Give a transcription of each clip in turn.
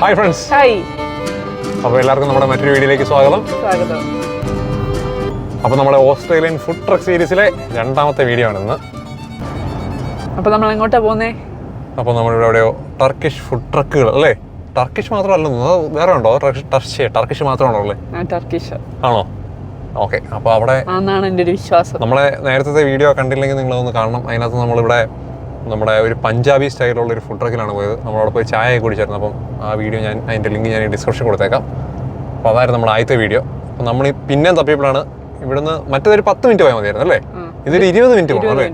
Hi friends. Hi. അപ്പോൾ എല്ലാവർക്കും നമ്മുടെ മറ്റൊരു വീഡിയോയിലേക്ക് സ്വാഗതം. അപ്പോൾ നമ്മുടെ ഓസ്ട്രേലിയൻ ഫുഡ് ട്രക്ക് സീരീസിലെ രണ്ടാമത്തെ വീഡിയോ ആണ് ഇന്ന്. അപ്പോൾ നമ്മൾ എങ്ങോട്ടാ പോകുന്നേ? അപ്പോൾ നമ്മളിവിടെ എവിടെയോ ടർക്കിഷ് ഫുഡ് ട്രക്കുകൾ അല്ലേ? ടർക്കിഷ് മാത്രമല്ല, വേറെ ഉണ്ടോ? ടർക്കിഷ് മാത്രമാണോ ഉള്ളത്? ടർക്കിഷ് ആണോ? ഓക്കെ. അപ്പോൾ അവിടെ ആണെന്നാണ് എൻ്റെ ഒരു വിശ്വാസം. നമ്മളെ നേരത്തെ വീഡിയോ കണ്ടില്ലെങ്കിൽ നിങ്ങളൊന്ന് കാണണം. അതിനകത്ത് നമ്മളിവിടെ നമ്മുടെ ഒരു പഞ്ചാബി സ്റ്റൈലുള്ള ഒരു ഫുഡ് ട്രക്കിലാണ് പോയത്. നമ്മളവിടെ പോയി ചായ കുടിച്ചായിരുന്നു. അപ്പം ആ വീഡിയോ അതിൻ്റെ ലിങ്ക് ഞാൻ ഡിസ്ക്രിപ്ഷൻ കൊടുത്തേക്കാം. അപ്പോൾ അതായിരുന്നു നമ്മുടെ ആദ്യത്തെ വീഡിയോ. അപ്പോൾ നമ്മൾ പിന്നെയും തപ്പിയപ്പോഴാണ് ഇവിടുന്ന് മറ്റേതൊരു 10 മിനിറ്റ് പോയാൽ മതിയായിരുന്നു അല്ലേ? ഇതൊരു 20 മിനിറ്റ് പോകണം അല്ലേ?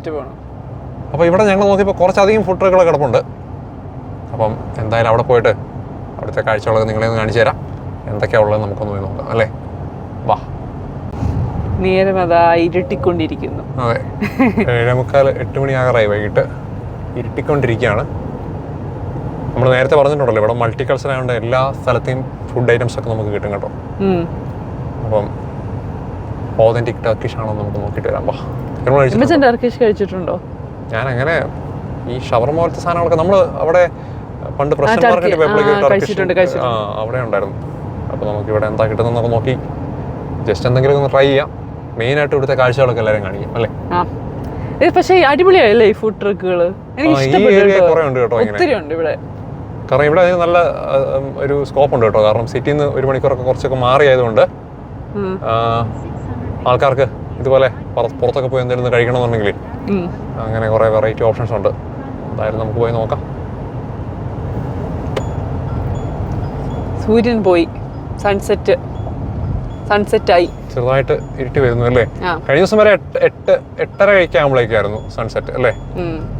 അപ്പോൾ ഇവിടെ ഞങ്ങൾ നോക്കിയപ്പോൾ കുറച്ചധികം ഫുഡ് ട്രക്കുകൾ കിടപ്പുണ്ട്. അപ്പം എന്തായാലും അവിടെ പോയിട്ട് അവിടുത്തെ കാഴ്ചകളൊക്കെ നിങ്ങളെ ഒന്ന് കാണിച്ചു തരാം. എന്തൊക്കെയാണ് ഉള്ളത് നമുക്കൊന്ന് പോയി നോക്കാം അല്ലേ? വാ. നേരം അതാ ഇരുട്ടിക്കൊണ്ടിരിക്കുന്നു. അതെ, 7:45 8 മണിയാകാറായി. വൈകിട്ട് ഇരുട്ടിക്കൊണ്ടിരിക്കുകയാണ്. നമ്മൾ നേരത്തെ പറഞ്ഞിട്ടുണ്ടല്ലോ ഇവിടെ മൾട്ടി കൾച്ചർ ആയതുകൊണ്ട് എല്ലാ സ്ഥലത്തെയും ഫുഡ് ഐറ്റംസ് ഒക്കെ നമുക്ക് കിട്ടും കേട്ടോ. അപ്പം ഓതന്റിക് ടർക്കിഷ് ആണോ നമുക്ക് നോക്കിയിട്ട് വരാം. ടർക്കിഷ് കഴിച്ചിട്ടുണ്ടോ? ഞാൻ അങ്ങനെ ഈ ഷവർമ പോലത്തെ സാധനങ്ങളൊക്കെ നമ്മൾ അവിടെ പണ്ട് പ്രസിഡന്റ് മാർക്കറ്റിൽ പോയപ്പോഴേക്കും അവിടെ ഉണ്ടായിരുന്നു. അപ്പോൾ നമുക്ക് ഇവിടെ എന്താ കിട്ടുന്നതെന്നൊക്കെ നോക്കി ജസ്റ്റ് എന്തെങ്കിലും ഒന്ന് ട്രൈ ചെയ്യാം. മെയിനായിട്ട് ഇവിടുത്തെ കാഴ്ചകളൊക്കെ എല്ലാവരും കാണിക്കും അല്ലേ? പക്ഷേ അടിപൊളിയായല്ലേ ഈ ഫുഡ് ട്രക്കുകൾ? കുറേ ഉണ്ട് കേട്ടോ. ഇവിടെ കാരണം ഇവിടെ നല്ല ഒരു സ്കോപ്പ് ഉണ്ട് കേട്ടോ. കാരണം സിറ്റിയിൽ നിന്ന് 1 മണിക്കൂറൊക്കെ കുറച്ചൊക്കെ മാറിയായതുകൊണ്ട് ആൾക്കാർക്ക് ഇതുപോലെ പുറത്തൊക്കെ പോയി എന്തെങ്കിലും കഴിക്കണമെന്നുണ്ടെങ്കിൽ അങ്ങനെ കുറേ വെറൈറ്റി ഓപ്ഷൻസ് ഉണ്ട്. എന്തായാലും നമുക്ക് പോയി നോക്കാം. സൂര്യൻ പോയി, സൺസെറ്റായി. ചെറുതായിട്ട് ഇരുട്ടി വരുന്നു അല്ലേ? കഴിഞ്ഞ ദിവസം വരെ 8:30 കഴിക്കാകുമ്പോഴേക്കായിരുന്നു സൺസെറ്റ് അല്ലേ?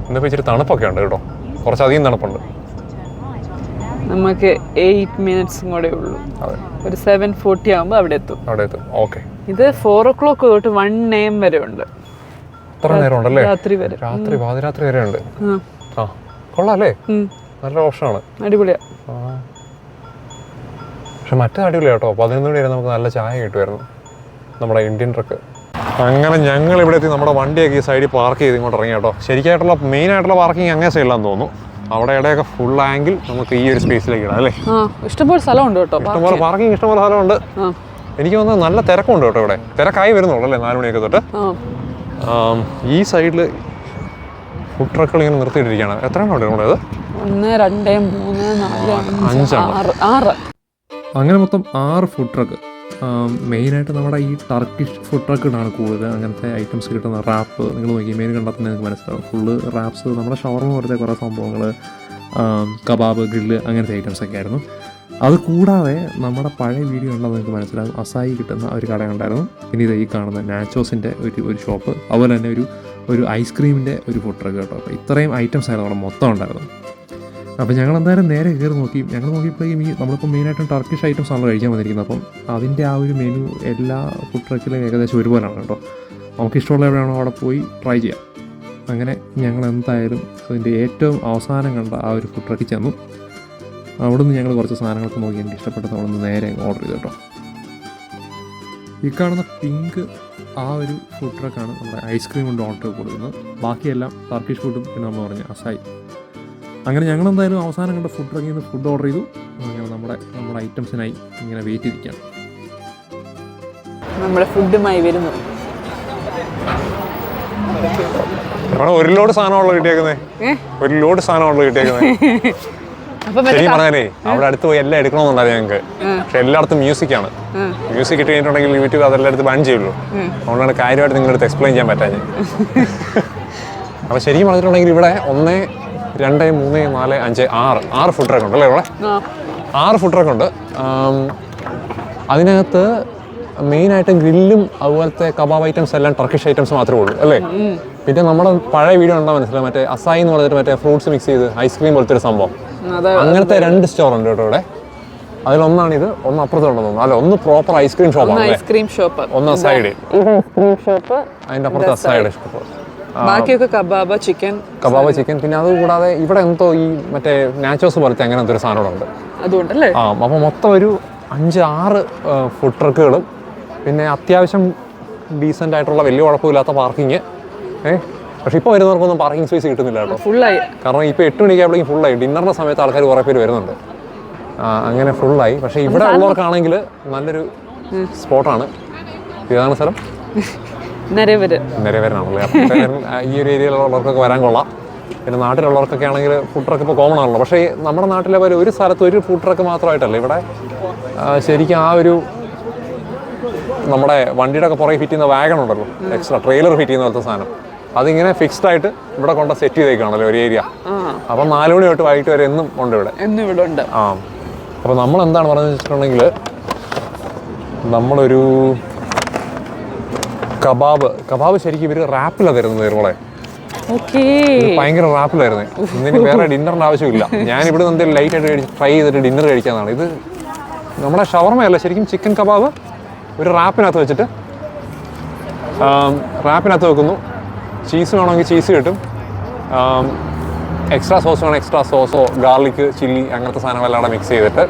ഇന്നിപ്പോൾ ഇച്ചിരി തണുപ്പൊക്കെ ഉണ്ട് കേട്ടോ. കുറച്ചധികം തണുപ്പുണ്ട്. നമുക്ക് 8 മിനിറ്റ്സും കൂടെ ഉള്ളൂ. ഒരു 7:40 ആകുമ്പോൾ അവിടെ എത്തും. ഓക്കെ. ഇത് 4 o'clock തൊട്ട് 1 AM വരെ ഉണ്ട്. അത്ര നേരം ഉണ്ടല്ലേ? രാത്രി പാതിരാത്രി വരെ ഉണ്ട്. ആ, കൊള്ളാം അല്ലേ? നല്ല ഓപ്ഷനാണ്. അടിപൊളിയാ. പക്ഷെ മറ്റേ അടിപൊളിയാ കേട്ടോ. 11 മണി വരെ നമുക്ക് നല്ല ചായ കിട്ടുമായിരുന്നു നമ്മുടെ ഇന്ത്യൻ ട്രക്ക്. അങ്ങനെ ഞങ്ങൾ ഇവിടെ എത്തി. നമ്മുടെ വണ്ടിയൊക്കെ ഈ സൈഡിൽ പാർക്ക് ചെയ്ത് ഇങ്ങോട്ട് ഇറങ്ങി കേട്ടോ. ശരിക്കായിട്ടുള്ള മെയിൻ ആയിട്ടുള്ള പാർക്കിംഗ് അങ്ങനെ സൈഡിലാന്ന് തോന്നുന്നു. അവിടെ ഇടയൊക്കെ ഫുൾ ആംഗിൾ നമുക്ക് ഈ ഒരു സ്പേസിലേക്ക് ഇടാം അല്ലേ? ഇഷ്ടംപോലെ സ്ഥലമുണ്ട് കേട്ടോ. ഇഷ്ടംപോലെ പാർക്കിംഗ്, ഇഷ്ടംപോലെ സ്ഥലമുണ്ട്. എനിക്ക് തോന്നുന്നത് നല്ല തിരക്കുണ്ട് കേട്ടോ. ഇവിടെ തിരക്കായി വരുന്നുള്ളൂ അല്ലേ? 4 മണിയൊക്കെ തൊട്ട്. ഈ സൈഡിൽ ഫുഡ് ട്രക്കുകൾ ഇങ്ങനെ നിർത്തിയിട്ടിരിക്കുകയാണ്. എത്ര എണ്ണം ഉണ്ട് നമ്മളത്? 1 2 3 4 5 6. അങ്ങനെ മൊത്തം 6 ഫുഡ് ട്രക്ക്. മെയിനായിട്ട് നമ്മുടെ ഈ ടർക്കിഷ് ഫുഡ് ട്രക്കിലാണ് കൂടുതൽ അങ്ങനത്തെ ഐറ്റംസ് കിട്ടുന്ന. റാപ്പ് നിങ്ങൾ നോക്കി മെയിൻ കണ്ടാൽ തന്നെ നിങ്ങൾക്ക് മനസ്സിലാവും. ഫുള്ള് റാപ്സ്, നമ്മുടെ ഷവർമ പോലത്തെ കുറേ സംഭവങ്ങൾ, കബാബ്, ഗ്രില്ല് അങ്ങനത്തെ ഐറ്റംസൊക്കെ ആയിരുന്നു. അത് കൂടാതെ നമ്മുടെ പഴയ വീഡിയോ ഉള്ളത് നിങ്ങൾക്ക് മനസ്സിലാവും. അസായി കിട്ടുന്ന ഒരു കട ഉണ്ടായിരുന്നു. പിന്നെ ഇത് ഈ കാണുന്ന നാച്ചോസിൻ്റെ ഒരു ഷോപ്പ്, അതുപോലെ തന്നെ ഒരു ഐസ്ക്രീമിൻ്റെ ഒരു ഫുഡ് ട്രക്ക് കേട്ടോ. അപ്പോൾ ഇത്രയും ഐറ്റംസ് ആയിരുന്നു അവിടെ മൊത്തം ഉണ്ടായിരുന്നു. അപ്പോൾ ഞങ്ങൾ എന്തായാലും നേരെ കയറി നോക്കി. ഞങ്ങൾ നോക്കിയപ്പോഴേക്കും നമ്മളിപ്പോൾ മെയിനായിട്ടും ടർക്കിഷ് ഐറ്റംസ് ആണ് കഴിക്കാൻ വന്നിരിക്കുന്നത്. അപ്പം അതിൻ്റെ ആ ഒരു മെനു എല്ലാ ഫുഡ് ട്രക്കിലും ഏകദേശം ഒരുപോലെയാണ് കേട്ടോ. നമുക്ക് ഇഷ്ടമുള്ള എവിടെയാണോ അവിടെ പോയി ട്രൈ ചെയ്യാം. അങ്ങനെ ഞങ്ങൾ എന്തായാലും അതിൻ്റെ ഏറ്റവും അവസാനം കണ്ട ആ ഒരു ഫുഡ് ട്രക്കിൽ ചെന്നു. അവിടുന്ന് ഞങ്ങൾ കുറച്ച് സാധനങ്ങളൊക്കെ നോക്കി എനിക്ക് ഇഷ്ടപ്പെട്ടത് അവിടെ നിന്ന് നേരെ ഓർഡർ ചെയ്തു കേട്ടോ. ഈ കാണുന്ന പിങ്ക് ആ ഒരു ഫുഡ് ട്രക്കാണ് നമ്മുടെ ഐസ്ക്രീം കൊണ്ട് ഓർഡർ കൊടുക്കുന്നത്. ബാക്കിയെല്ലാം ടർക്കിഷ് ഫുഡും പിന്നെ നമ്മൾ പറഞ്ഞ അസായി. അങ്ങനെ ഞങ്ങൾ എന്തായാലും അവസാനം കണ്ട ഫുഡ് ട്രക്കിൽ നിന്ന് ഫുഡ് ഓർഡർ ചെയ്തു. അങ്ങനെ നമ്മുടെ ഐറ്റംസിനായി ഇങ്ങനെ വെയിറ്റ് ചെയ്തിരിക്കുകയാണ്. നമ്മുടെ ഫുഡുമായി വരുന്നു. ഒരു ലോഡ് സാധനമുള്ള കിട്ടിയേക്കുന്നേ. ശരി പറഞ്ഞാലേ അവിടെ അടുത്ത് പോയി എല്ലാം എടുക്കണമെന്നുണ്ടായിരുന്നു ഞങ്ങൾക്ക്. പക്ഷെ എല്ലായിടത്തും മ്യൂസിക്കാണ്. മ്യൂസിക് ഇട്ട് കഴിഞ്ഞിട്ടുണ്ടെങ്കിൽ യൂട്യൂബ് അതെല്ലായിടത്തും ബാൻ ചെയ്യുള്ളൂ. അതുകൊണ്ടാണ് കാര്യമായിട്ട് നിങ്ങളടുത്ത് എക്സ്പ്ലെയിൻ ചെയ്യാൻ പറ്റാഞ്ഞത്. അപ്പോൾ ശരിക്കും പറഞ്ഞിട്ടുണ്ടെങ്കിൽ ഇവിടെ 1 2 3 4 5 6 ഫുഡ് ട്രക്ക് ഉണ്ട് അല്ലേ? ഇവിടെ 6 ഫുഡ് ട്രക്ക് ഉണ്ട്. അതിനകത്ത് മെയിനായിട്ട് ഗ്രില്ലും അതുപോലത്തെ കബാബ് ഐറ്റംസ് എല്ലാം ടർക്കിഷ് ഐറ്റംസ് മാത്രമേ ഉള്ളൂ അല്ലേ? പിന്നെ നമ്മുടെ പഴയ വീഡിയോ ഉണ്ടാ മനസ്സിലായി, മറ്റേ അസായി എന്ന് പറഞ്ഞിട്ട് മറ്റേ ഫ്രൂട്ട്സ് മിക്സ് ചെയ്ത് ഐസ്ക്രീം പോലത്തെ ഒരു സംഭവം. അങ്ങനത്തെ 2 സ്റ്റോർ ഉണ്ട് കേട്ടോ ഇവിടെ. അതിലൊന്നാണിത്, ഒന്ന് അപ്പുറത്തുണ്ടെന്ന് തോന്നുന്നു. അല്ല, ഒന്ന് പ്രോപ്പർ ഐസ്ക്രീം ഷോപ്പ്, ഒന്ന് സൈഡ്, അതിൻ്റെ അപ്പുറത്ത് അസായിഡ് ഷോപ്പ്. ബാക്കിയൊക്കെ കബാബ് ചിക്കൻ. പിന്നെ അതുകൂടാതെ ഇവിടെ എന്തോ ഈ മറ്റേ നാച്ചോസ് പോലത്തെ അങ്ങനത്തെ ഒരു സാധനം ഉണ്ട്. അതുകൊണ്ടല്ലേ? അപ്പോൾ മൊത്തം ഒരു 5-6 ഫുഡ് ട്രക്കുകളും പിന്നെ അത്യാവശ്യം ഡീസൻ്റ് ആയിട്ടുള്ള വലിയ കുഴപ്പമില്ലാത്ത പാർക്കിങ്. പക്ഷെ ഇപ്പോൾ വരുന്നവർക്കൊന്നും പാർക്കിംഗ് സ്പേസ് കിട്ടുന്നില്ല കേട്ടോ. ഫുള്ളായി. കാരണം ഇപ്പോൾ 8 മണിക്കാകുമ്പോഴേക്കും ഫുള്ളായി. ഡിന്നറിൻ്റെ സമയത്ത് ആൾക്കാർ കുറേ പേര് വരുന്നുണ്ട്. അങ്ങനെ ഫുള്ളായി. പക്ഷേ ഇവിടെ ഉള്ളവർക്കാണെങ്കിൽ നല്ലൊരു സ്പോട്ടാണ്. ഏതാണ് സ്ഥലം? നിരവരനാണല്ലേ. ഈ ഒരു ഏരിയയിലുള്ളവർക്കൊക്കെ വരാൻ കൊള്ളാം. പിന്നെ നാട്ടിലുള്ളവർക്കൊക്കെ ആണെങ്കിൽ ഫുഡ് ട്രക്ക് ഇപ്പോൾ കോമൺ ആണല്ലോ. പക്ഷേ നമ്മുടെ നാട്ടിലെ പോലെ ഒരു സ്ഥലത്ത് ഒരു ഫുഡ് ട്രക്ക് മാത്രമായിട്ടല്ല ഇവിടെ ശരിക്കും ആ ഒരു നമ്മുടെ വണ്ടിയുടെ ഒക്കെ പുറകെ ഫിറ്റ് ചെയ്യുന്ന വാഗൺ ഉണ്ടല്ലോ, എക്സ്ട്രാ ട്രെയിലർ ഫിറ്റ് ചെയ്യുന്ന പോലത്തെ സാധനം, അതിങ്ങനെ ഫിക്സ്ഡ് ആയിട്ട് ഇവിടെ കൊണ്ട് സെറ്റ് ചെയ്തേക്കാണല്ലോ ഒരു ഏരിയ. അപ്പം 4 മണി തൊട്ട് വൈകിട്ട് വരെ എന്നും ഉണ്ട് ഇവിടെ. ആ, അപ്പോൾ നമ്മൾ എന്താണ് പറഞ്ഞു വെച്ചിട്ടുണ്ടെങ്കിൽ നമ്മളൊരു കബാബ് ശരിക്കും ഇവർ റാപ്പിലാണ് തരുന്നത് ഇവളെ. ഭയങ്കര റാപ്പിലായിരുന്നു. ഇതിന് വേറെ ഡിന്നറിൻ്റെ ആവശ്യമില്ല. ഞാൻ ഇവിടെ നിന്ന് എന്തെങ്കിലും ലൈറ്റ് ആയിട്ട് ട്രൈ ചെയ്തിട്ട് ഡിന്നർ കഴിക്കാനാണ്. ഇത് നമ്മുടെ ഷവർമയല്ല, ശരിക്കും ചിക്കൻ കബാബ് ഒരു റാപ്പിനകത്ത് വെച്ചിട്ട് റാപ്പിനകത്ത് വെക്കുന്നു. ചീസ് വേണമെങ്കിൽ ചീസ് കിട്ടും, എക്സ്ട്രാ സോസ് വേണം എക്സ്ട്രാ സോസോ, ഗാർലിക്, ചില്ലി അങ്ങനത്തെ സാധനങ്ങളെല്ലാം അവിടെ മിക്സ് ചെയ്തിട്ട്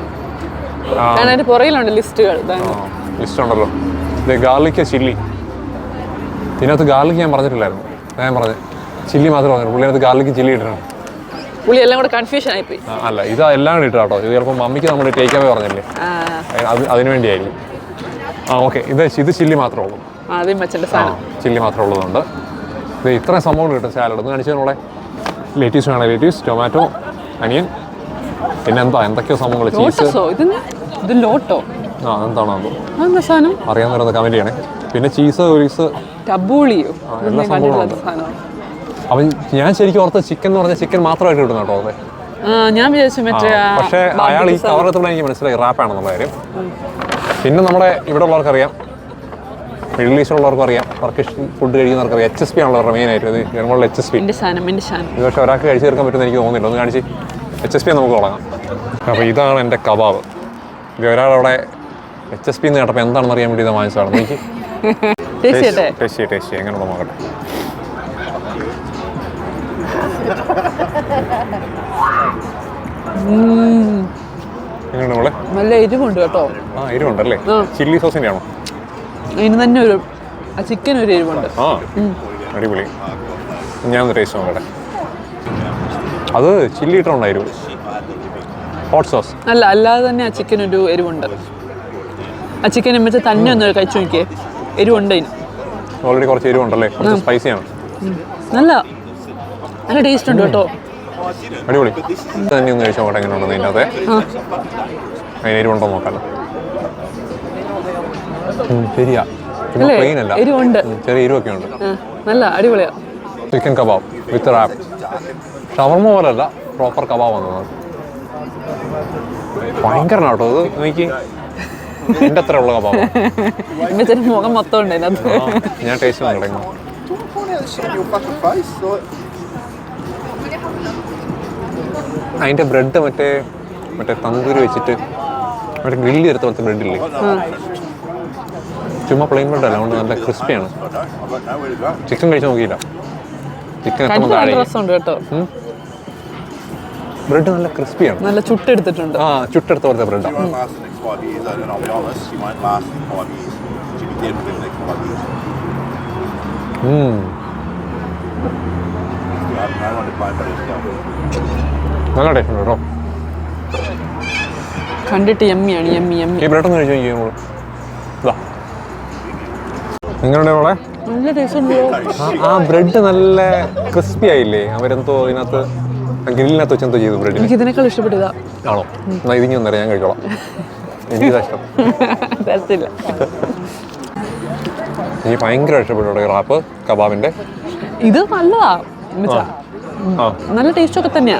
ലിസ്റ്റ് ഉണ്ടല്ലോ. ഇത് ഗാർലിക് ചില്ലി, ഇതിനകത്ത് ഗാർലിക് ഞാൻ പറഞ്ഞിട്ടില്ലായിരുന്നു. ഞാൻ പറഞ്ഞു ചില്ലി മാത്രമേ പറഞ്ഞു. പുള്ളിനകത്ത് ഗാർലിക് ചില്ലി ഇട്ടിട്ടുണ്ട്. അല്ല, ഇത് എല്ലാം കൂടി ഇട്ടാ കേട്ടോ. ഇത് ചിലപ്പോൾ മമ്മിക്ക് നമ്മൾ ടേക്ക് അവേ പറഞ്ഞില്ലേ, അതിനു വേണ്ടിയായിരിക്കും. ഓക്കെ, ഇത് ചില്ലി മാത്രമേ ഉള്ളൂ. ചില്ലി മാത്രമേ ഉള്ളതുകൊണ്ട് ഇത് ഇത്രയും സംഭവങ്ങൾ കിട്ടും. സാലഡ് ഒന്ന് കാണിച്ചതിനുള്ള ലെറ്റീസ് വേണം, ലെറ്റീസ്, ടൊമാറ്റോ, അനിയൻ, പിന്നെ എന്തൊക്കെയോ സംഭവങ്ങൾ, ചീസ്. എന്താണോ അറിയാവുന്ന കമന്റ് ചെയ്യണേ. പിന്നെ ചീസ്, എല്ലാ സംഭവങ്ങളും. അപ്പം ഞാൻ ശരിക്കും ഓർത്ത് ചിക്കൻ എന്ന് പറഞ്ഞാൽ ചിക്കൻ മാത്രമായിട്ട് കിട്ടും കേട്ടോ. അതെ, പക്ഷേ അയാൾ ഈ കവറെത്തുമ്പോൾ എനിക്ക് മനസ്സിലായി റാപ്പാണെന്നുള്ള കാര്യം. പിന്നെ നമ്മുടെ ഇവിടെ ഉള്ളവർക്കറിയാം, മിഡിൽ ഈസ്റ്റിലുള്ളവർക്കും അറിയാം, ടർക്കിഷ് ഫുഡ് കഴിക്കുന്നവർക്ക് അറിയാം. HSP ആണല്ലോ അവരുടെ മെയിൻ ആയിട്ട്. ഇത് ഞങ്ങളുടെ HSP. ഇത് പക്ഷേ ഒരാൾക്ക് കഴിച്ചു തീർക്കാൻ പറ്റുമെന്ന് എനിക്ക് തോന്നുന്നില്ല. ഒന്ന് കാണിച്ച് HSP നമുക്ക് തുടങ്ങാം. അപ്പോൾ ഇതാണ് എൻ്റെ കബാബ്. ഇത് ഒരാളവിടെ HSP എന്ന് കേട്ടപ്പോൾ എന്താണെന്ന് അറിയാൻ വേണ്ടി ഇത് വാങ്ങിച്ചതാണ്. എനിക്ക് ടേസ്റ്റ് എങ്ങനെ നോക്കട്ടെ. എങ്ങനെയാണ് നമ്മളെ? നല്ല എരിവുണ്ട് കേട്ടോ. എരിവുണ്ടല്ലേ? ചില്ലി സോസിൻ്റെ ആണോ? അതിന് തന്നെ ഒരു ചിക്കൻ ഒരു എരിവുണ്ട്. അടിപൊളി. ഞാനൊന്ന് ടേസ്റ്റ് നോക്കട്ടെ. അത് ചില്ലി ഇട്ടുണ്ടായിരുന്നു, ഹോട്ട് സോസ് അല്ല, അല്ലാതെ തന്നെ ആ ചിക്കൻ ഒരു എരിവുണ്ട്. ആ ചിക്കൻ വെച്ചാൽ തന്നെ ഒന്ന് കഴിച്ചു നോക്കിയേ, എരിവുണ്ട് അതിന്. ഓൾറെഡി കുറച്ച് എരിവുണ്ടല്ലേ? കുറച്ച് സ്പൈസിയാണ്. നല്ല ടേസ്റ്റ് ഉണ്ട് കേട്ടോ. അടിപൊളി. തന്നെ ഒന്ന് കഴിച്ചു നോക്കട്ടെ എങ്ങനെയുണ്ടെന്ന്. അതിൻ്റെ അകത്തെ അതിന് എരിവുണ്ടോ നോക്കാമല്ലോ. ശരിയാ, പ്ലെയിൻ അല്ല, എരിവുണ്ട്, ചെറിയ എരിവൊക്കെ ഉണ്ട്. നല്ല അടിപൊളിയാ. ചിക്കൻ കബാബ് വിത്ത് റാപ്പ്. ഷവർമ പോലല്ല, പ്രോപ്പർ കബാബ് വന്നത്. ഭയങ്കരനാണ് കേട്ടോ ഇത്. എനിക്ക് എൻ്റെ അത്ര ഉള്ള കബാബ്. മുഖം മൊത്തം ഉണ്ട്. ഞാൻ ടേസ്റ്റ് നോക്കട്ടെ. അതിൻ്റെ ബ്രെഡ് മറ്റേ തന്തൂരി വെച്ചിട്ട് മറ്റേ ഗ്രില്ല് ചെയ്ത പോലത്തെ ബ്രെഡില്ലേ, ചുമ്മാ പ്ലെയിൻ ബ്രെഡ് അല്ല, അതുകൊണ്ട് നല്ല ക്രിസ്പിയാണ്. ചിക്കൻ കഴിച്ച് നോക്കിയില്ല. ചിക്കൻ ബ്രെഡ് നല്ല ക്രിസ്പിയാണ്, നല്ല ചുട്ടെടുത്തിട്ടുണ്ട്. ചുട്ടെടുത്ത പോലത്തെ ബ്രെഡാണ്. നല്ല ടേസ്റ്റ് ഉണ്ട് കേട്ടോ. കണ്ടിട്ട് യമ്മിയാണ്. ഈ ബ്രെഡ് ഒന്ന് കഴിച്ചു നോക്കിയാൽ നിങ്ങളുടെ മോളെ നല്ല ടേസ്റ്റ് ഉണ്ട്. ആ ബ്രെഡ് നല്ല ക്രിസ്പി ആയില്ലേ? അവരെന്തോ ഇതിനകത്ത് ഗ്രില്ലിനകത്ത് വെച്ചെന്തോ ചെയ്തു ബ്രെഡ്. എനിക്ക് ഇതിനേക്കാൾ ഇഷ്ടപ്പെട്ടതാ. ആണോ? എന്നാൽ ഇതിങ്ങി ഒന്നറിയാം, ഞാൻ കഴിക്കോളാം. എനിക്കിതാ ഇഷ്ടം. എനിക്ക് ഭയങ്കര ഇഷ്ടപ്പെട്ടു റാപ്പ് കബാബിന്റെ. ഇത് നല്ലതാ, നല്ല ടേസ്റ്റ് ഒക്കെ തന്നെയാ.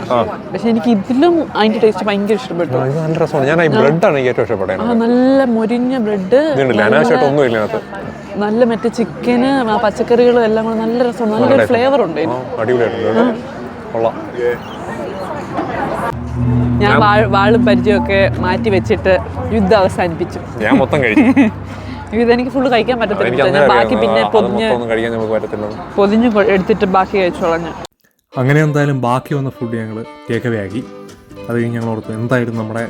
പക്ഷെ എനിക്ക് ഇതിലും അതിന്റെ ടേസ്റ്റ് ഭയങ്കര ഇഷ്ടപ്പെട്ടു. ഇത് നല്ല രസമാണ്. ഞാൻ ഈ ബ്രെഡാണ് എനിക്ക് ഏറ്റവും ഇഷ്ടപ്പെട്ടത്. നല്ല മൊരിഞ്ഞ ബ്രെഡ്, ഒന്നുമില്ല, നല്ല മറ്റേ ചിക്കന്, പച്ചക്കറികളും എല്ലാം കൂടെ നല്ല രസമാണ്. നല്ലൊരു ഫ്ലേവർ ഉണ്ട്. ഞാൻ വാളും പരിചയമൊക്കെ മാറ്റി വെച്ചിട്ട് യുദ്ധം അവസാനിപ്പിച്ചു. ഞാൻ മൊത്തം കഴിച്ചു. ഇതെനിക്ക് ഫുള്ള് കഴിക്കാൻ പറ്റത്തില്ല. ഞാൻ ബാക്കി പിന്നെ പൊതിഞ്ഞ് എടുത്തിട്ട് ബാക്കി കഴിച്ചോളാം. അങ്ങനെ എന്തായാലും ബാക്കി വന്ന ഫുഡ് ഞങ്ങൾ ടേക്ക് അവേ ആക്കി. അത് കഴിഞ്ഞ് ഞങ്ങൾ ഓർത്തു എന്തായാലും നമ്മുടെ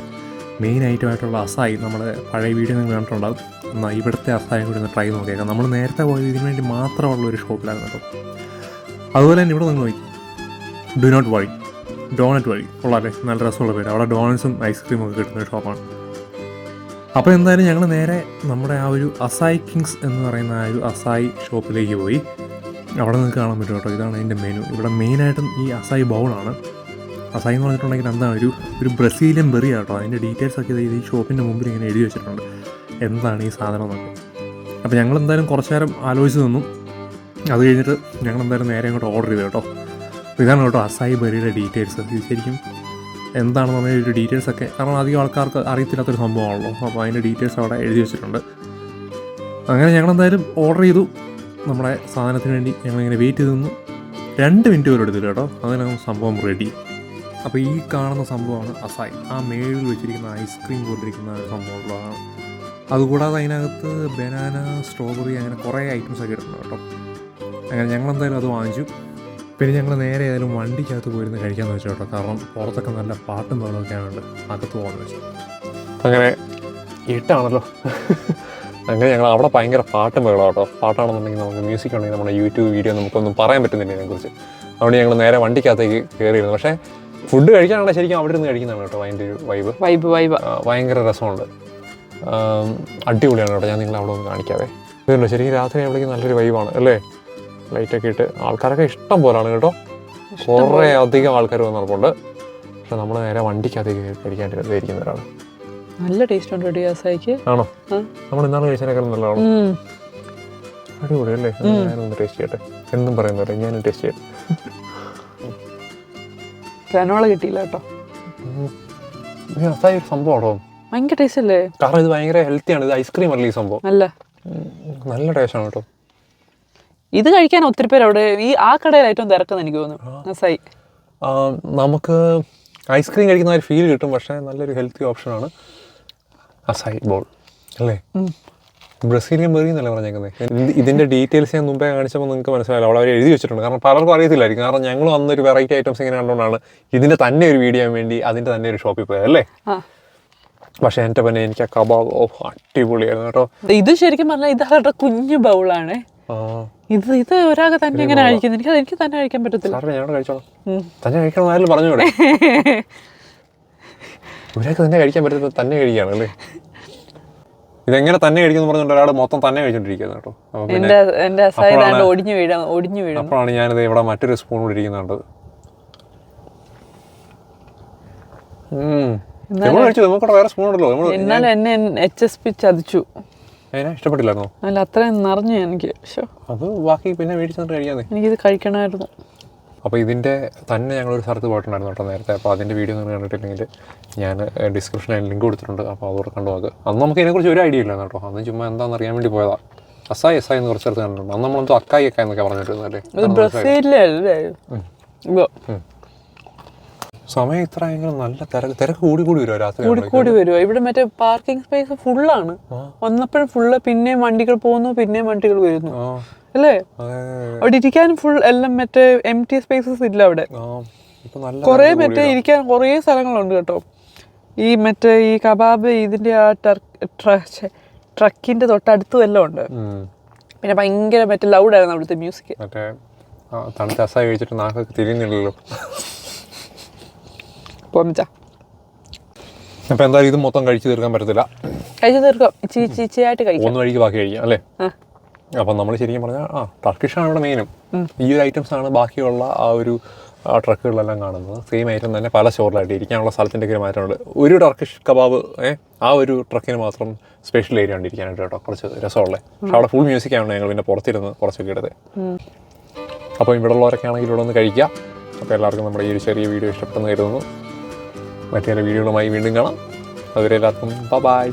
മെയിൻ ഐറ്റമായിട്ടുള്ള അസായി, നമ്മൾ പഴയ വീഡിയോ നിങ്ങൾ കണ്ടിട്ടുണ്ടാകും. എന്നാൽ ഇവിടുത്തെ അസായം കൂടി ഒന്ന് ട്രൈ നോക്കിയേക്കാം. നമ്മൾ നേരത്തെ പോയത് ഇതിനു വേണ്ടി മാത്രമുള്ള ഒരു ഷോപ്പിലായിരുന്നു കേട്ടോ. അതുപോലെ തന്നെ ഇവിടെ നിങ്ങൾ നോക്കി, ഡു നോട്ട് വറി, ഡോണറ്റ് വഴി കൊള്ളാല്ലേ, നല്ല രസമുള്ള പേര്. അവിടെ ഡോണറ്റ്സും ഐസ്ക്രീമും ഒക്കെ കിട്ടുന്ന ഒരു ഷോപ്പാണ്. അപ്പോൾ എന്തായാലും ഞങ്ങൾ നേരെ നമ്മുടെ ആ ഒരു അസായി കിങ്സ് എന്ന് പറയുന്ന ആ ഒരു അസായി ഷോപ്പിലേക്ക് പോയി. അവിടെ നിങ്ങൾക്ക് കാണാൻ പറ്റും കേട്ടോ, ഇതാണ് അതിൻ്റെ മെനു. ഇവിടെ മെയിനായിട്ടും ഈ അസായി ബൗളാണ്. അസായി എന്ന് പറഞ്ഞിട്ടുണ്ടെങ്കിൽ എന്താണ് ഒരു ബ്രസീലിയൻ ബെറി ആട്ടോ. അതിൻ്റെ ഡീറ്റെയിൽസ് ഒക്കെ ഈ ഷോപ്പിൻ്റെ മുമ്പിൽ ഇങ്ങനെ എഴുതി വെച്ചിട്ടുണ്ട് എന്താണ് ഈ സാധനം എന്നൊക്കെ. അപ്പോൾ ഞങ്ങൾ എന്തായാലും കുറച്ച് നേരം ആലോചിച്ച് നിന്നു. അത് കഴിഞ്ഞിട്ട് ഞങ്ങൾ എന്തായാലും നേരെ അങ്ങോട്ട് ഓർഡർ ചെയ്തു കേട്ടോ. അപ്പോൾ ഇതാണ് കേട്ടോ അസായി ബെറിയുടെ ഡീറ്റെയിൽസ്. ഇത് ശരിക്കും എന്താണെന്ന് പറഞ്ഞാൽ ഒരു ഡീറ്റെയിൽസൊക്കെ, കാരണം അധികം ആൾക്കാർക്ക് അറിയത്തില്ലാത്തൊരു സംഭവമാണല്ലോ. അപ്പോൾ അതിൻ്റെ ഡീറ്റെയിൽസ് അവിടെ എഴുതി വെച്ചിട്ടുണ്ട്. അങ്ങനെ ഞങ്ങളെന്തായാലും ഓർഡർ ചെയ്തു. നമ്മുടെ സാധനത്തിന് വേണ്ടി ഞങ്ങളിങ്ങനെ വെയിറ്റ് ചെയ്ത് നിന്നു. 2 മിനിറ്റ് പോലും എടുത്തില്ല കേട്ടോ, അതിനകം സംഭവം റെഡി. അപ്പോൾ ഈ കാണുന്ന സംഭവമാണ് അസായി. ആ മേളിൽ വെച്ചിരിക്കുന്ന ഐസ്ക്രീം പോലിരിക്കുന്ന ഒരു സംഭവമുള്ളതാണ്. അതുകൂടാതെ അതിനകത്ത് ബനാന, സ്ട്രോബെറി അങ്ങനെ കുറേ ഐറ്റംസൊക്കെ ഇട്ടിട്ടുണ്ട് കേട്ടോ. അങ്ങനെ ഞങ്ങളെന്തായാലും അത് വാങ്ങിച്ചു. പിന്നെ ഞങ്ങൾ നേരെ ഏതായാലും വണ്ടിക്കകത്ത് പോയിരുന്ന് കഴിക്കാമെന്ന് വെച്ചു കേട്ടോ. കാരണം പുറത്തൊക്കെ നല്ല പാട്ടും വെള്ളമൊക്കെയാണുണ്ട്, അകത്ത് പോകാമെന്ന് വെച്ചു. അങ്ങനെ ഇട്ടാണല്ലോ. അങ്ങനെ ഞങ്ങൾ അവിടെ ഭയങ്കര പാട്ടും വെള്ളം കേട്ടോ. പാട്ടാണെന്നുണ്ടെങ്കിൽ നമുക്ക് മ്യൂസിക് ഉണ്ടെങ്കിൽ നമ്മുടെ യൂട്യൂബ് വീഡിയോ നമുക്കൊന്നും പറയാൻ പറ്റുന്നില്ല ഇതിനെക്കുറിച്ച്. അതുകൊണ്ട് ഞങ്ങൾ നേരെ വണ്ടിക്കകത്തേക്ക് കയറിയിരുന്നു. പക്ഷേ ഫുഡ് കഴിക്കാനാണെങ്കിൽ ശരിക്കും അവിടെ ഇരുന്ന് കഴിക്കുന്നതാണ് കേട്ടോ അതിൻ്റെ ഒരു വൈബ് ഭയങ്കര രസമുണ്ട്. അടിപൊളിയാണ് കേട്ടോ. ഞാൻ നിങ്ങളെ അവിടെ ഒന്ന് കാണിക്കാവേ. ഇതുണ്ടോ ശരിക്കും രാത്രി അവിടേക്ക് നല്ലൊരു വൈബാണ് അല്ലേ. ലൈറ്റൊക്കെ ഇട്ട് ആൾക്കാരൊക്കെ ഇഷ്ടം പോലാണ് കേട്ടോ. കുറേ അധികം ആൾക്കാർ വന്ന് നടപ്പുണ്ട്. പക്ഷെ നമ്മൾ നേരെ വണ്ടിക്കകത്തേക്ക് കഴിക്കാനായിട്ട് ഇരിക്കുന്നവരാണ്. നല്ല ടേസ്റ്റ് ഉണ്ട് അസായിക്ക്. ആണോ? നമ്മൾ ഇന്നാൾ കഴിച്ചതിനേക്കാൾ നല്ലതാണ്. അടിപൊളി അല്ലേ. ഞാനൊന്ന് ടേസ്റ്റ് ചെയ്യട്ടെ. എന്നും പറയുന്നവരെ ഞാനും ടേസ്റ്റ് ചെയ്യട്ടെ. ഗ്രാനോള കിട്ടിയില്ല കേട്ടോ. അസായി ഒരു സംഭവമാണോ, ഭയങ്കര ടേസ്റ്റ് അല്ലേ. കാരണം ഇത് ഭയങ്കര ഹെൽത്തിയാണ്. ഇത് ഐസ്ക്രീം അല്ലേ ഈ സംഭവം. നല്ല ടേസ്റ്റ് ആണ് കേട്ടോ. ഇത് കഴിക്കാൻ ഒത്തിരി പേര് അവിടെ ആ കടയിൽ ഏറ്റവും തിരക്കെന്ന് എനിക്ക് തോന്നുന്നു അസായി. നമുക്ക് ഐസ്ക്രീം കഴിക്കുന്ന ഒരു ഫീൽ കിട്ടും, പക്ഷേ നല്ലൊരു ഹെൽത്തി ഓപ്ഷനാണ് അസായി ബോൾ അല്ലേ. ബ്രസീലിയൻ ബെറി എന്നല്ലേ പറഞ്ഞേക്കുന്നത്. ഇതിൻ്റെ ഡീറ്റെയിൽസ് ഞാൻ മുമ്പേ കാണിച്ചപ്പോൾ നിങ്ങൾക്ക് മനസ്സിലായില്ല, അവിടെ അവർ എഴുതി വെച്ചിട്ടുണ്ട്. കാരണം പലർക്കും അറിയത്തില്ലായിരിക്കും. കാരണം ഞങ്ങൾ അന്നൊരു വെറൈറ്റി ഐറ്റംസ് ഇങ്ങനെ കണ്ടുകൊണ്ടാണ് ഇതിൻ്റെ തന്നെ ഒരു വീഡിയോ ചെയ്യാൻ വേണ്ടി അതിൻ്റെ തന്നെ ഒരു ഷോപ്പിൽ പോയത് അല്ലേ. പക്ഷേ എൻ്റെ പിന്നെ എനിക്ക് ആ കബാബ് അടിപൊളിയായിരുന്നു കേട്ടോ. ഇത് ശരിക്കും പറഞ്ഞാൽ ഇത് അവരുടെ കുഞ്ഞു ബൗളാണ്. ഇത് ഒരാൾക്ക് തന്നെ എങ്ങനെ കഴിക്കുന്നത്? എനിക്ക് തന്നെ കഴിക്കാൻ പറ്റത്തില്ല. ഞാൻ കഴിച്ചോളാം. തന്നെ കഴിക്കണം ആരും പറഞ്ഞൂടെ? ഒരാൾക്ക് തന്നെ കഴിക്കാൻ പറ്റത്തില്ല, തന്നെ കഴിക്കുകയാണ് അല്ലേ. ഇതെങ്ങനെ തന്നെ കഴിക്കുന്നു പറഞ്ഞുകൊണ്ട് ഒരാൾ മൊത്തം തന്നെ കഴിച്ചോണ്ടിരിക്കുന്നത് കേട്ടോ. അപ്പോഴാണ് ഞാനിത് ഇവിടെ മറ്റൊരു സ്പൂൺ കൂടി ഇരിക്കുന്നുണ്ട്. നമുക്ക് വേറെ സ്പൂൺ ഉണ്ടല്ലോ. എന്നെ HSP ചതിച്ചു. ഇഷ്ടപ്പെട്ടില്ലായിരുന്നോ? അല്ല, അത്രയും നിറഞ്ഞു എനിക്ക്. അത് ബാക്കി പിന്നെ മേടിച്ചിട്ട് കഴിക്കാതെ. എനിക്കിത് കഴിക്കണമായിരുന്നു. അപ്പോൾ ഇതിൻ്റെ തന്നെ ഞങ്ങളൊരു സ്ഥലത്ത് പോയിട്ടുണ്ടായിരുന്നു കേട്ടോ നേരത്തെ. അപ്പോൾ അതിൻ്റെ വീഡിയോ നിങ്ങൾ കണ്ടിട്ടില്ലെങ്കിൽ ഞാൻ ഡിസ്ക്രിപ്ഷനിൽ ലിങ്ക് കൊടുത്തിട്ടുണ്ട്. അപ്പോൾ അതോടെ കണ്ടു നോക്ക്. അന്ന് നമുക്ക് ഇതിനെക്കുറിച്ച് ഒരു ഐഡിയ ഇല്ലായിരുന്നു കേട്ടോ. അന്ന് ചുമ്മാ എന്താണെന്ന് അറിയാൻ വേണ്ടി പോയതാണ്. അസായി എന്ന് കുറച്ച് സ്ഥലത്ത് കണ്ടിട്ടുണ്ട്. അന്ന് നമ്മളെന്തോ അക്കായി എന്നൊക്കെ പറഞ്ഞിട്ടുണ്ടല്ലേ. സമയം ഇത്ര നല്ല തിരക്ക് കൂടി വരുമോ രാത്രി? കൂടി വരുമോ? ഇവിടെ മറ്റേ പാർക്കിംഗ് സ്പേസ് ഫുള്ളാണ്. വന്നപ്പോഴും ഫുള്ള്, പിന്നെയും വണ്ടികൾ പോകുന്നു, പിന്നെയും വണ്ടികൾ വരുന്നു അല്ലേ. അവിടെ ഇരിക്കാൻ ഫുൾ എല്ലാം മറ്റേ എംപ്റ്റി സ്പേസസ് ഇല്ല അവിടെ. കുറേ മറ്റേ ഇരിക്കാൻ കുറേ സ്ഥലങ്ങളുണ്ട് കേട്ടോ. ഈ മറ്റേ ഈ കബാബ് ഇതിൻ്റെ ആ ട്രക്കിൻ്റെ തൊട്ടടുത്തും എല്ലാം ഉണ്ട്. പിന്നെ ഭയങ്കര മറ്റേ ലൗഡായിരുന്നു അവിടുത്തെ മ്യൂസിക്. തണുത്ത അസായി കഴിച്ചിട്ട് നാക്കൊക്കെ തിരിഞ്ഞില്ലല്ലോ. അപ്പോൾ എന്തായാലും ഇത് മൊത്തം കഴിച്ചു തീർക്കാൻ പറ്റത്തില്ല. ഒന്ന് വഴിക്ക് ബാക്കി കഴിക്കാം അല്ലേ. അപ്പം നമ്മൾ ശരിക്കും പറഞ്ഞാൽ ടർക്കിഷാണ് ഇവിടെ മെയിനും. ഈ ഒരു ഐറ്റംസ് ആണ് ബാക്കിയുള്ള ആ ഒരു ട്രക്കുകളിലെല്ലാം കാണുന്നത്. സെയിം ഐറ്റം തന്നെ പല സ്റ്റോറിലായിട്ട് ഇരിക്കാനുള്ള സ്ഥലത്തിൻ്റെ ഒക്കെ മാറ്റമുണ്ട്. ഒരു ടർക്കിഷ് കബാബ് ആ ഒരു ട്രക്കിന് മാത്രം സ്പെഷ്യൽ ഏരിയ ഉണ്ട് ഇരിക്കാനായിട്ട് കേട്ടോ, കുറച്ച് രസമുള്ളത്. പക്ഷെ അവിടെ ഫുൾ മ്യൂസിക്കാണ്. ഞങ്ങൾ പിന്നെ പുറത്തിരുന്ന് കുറച്ചൊക്കെ എടുത്തത്. അപ്പോൾ ഇവിടെ ഉള്ളവരൊക്കെ ആണെങ്കിൽ ഇവിടെ ഒന്ന് കഴിക്കാം. അപ്പോൾ എല്ലാവർക്കും നമ്മുടെ ഈ ഒരു ചെറിയ വീഡിയോ ഇഷ്ടപ്പെട്ടെന്ന് കരുതുന്നു. മറ്റേ വീഡിയോകളുമായി വീണ്ടും കാണാം. അതുവരെ എല്ലാവർക്കും ബൈ.